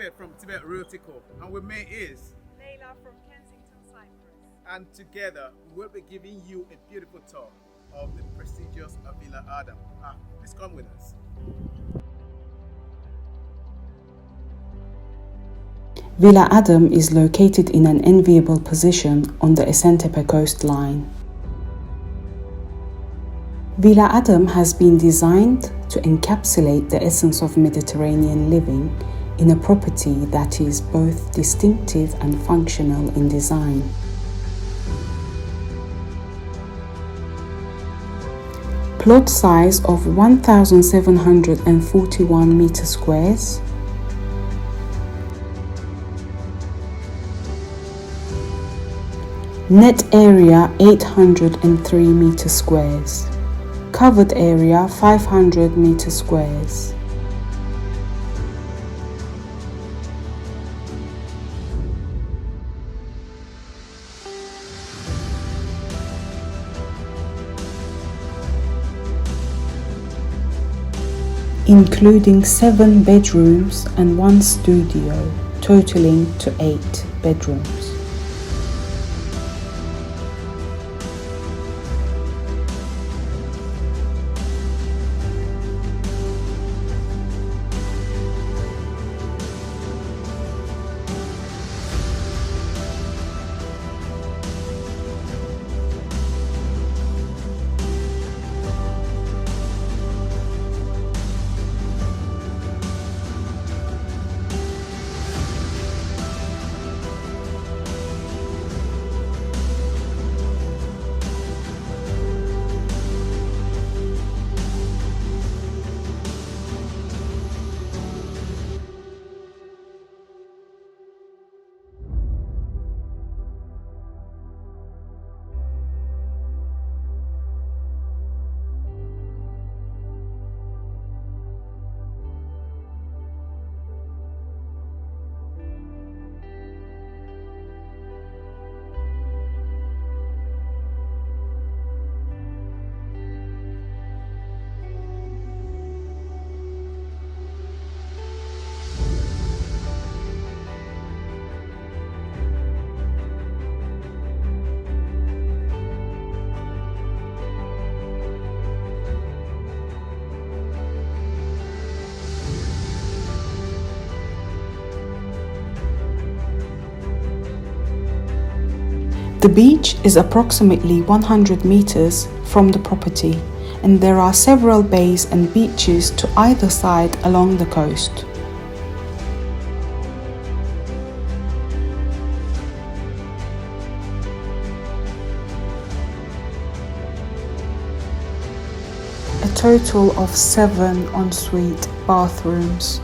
Tibet from TibetRealtyCo, and with me is Leila from Kensington, Cyprus. And together we'll be giving you a beautiful tour of the prestigious Villa Adam. Please come with us. Villa Adam is located in an enviable position on the Esentepe coastline. Villa Adam has been designed to encapsulate the essence of Mediterranean living in a property that is both distinctive and functional in design. Plot size of 1,741 meter squares. Net area 803 meter squares. Covered area 500 meter squares. Including 7 bedrooms and 1 studio, totaling to 8 bedrooms. The beach is approximately 100 meters from the property, and there are several bays and beaches to either side along the coast. A total of 7 ensuite bathrooms.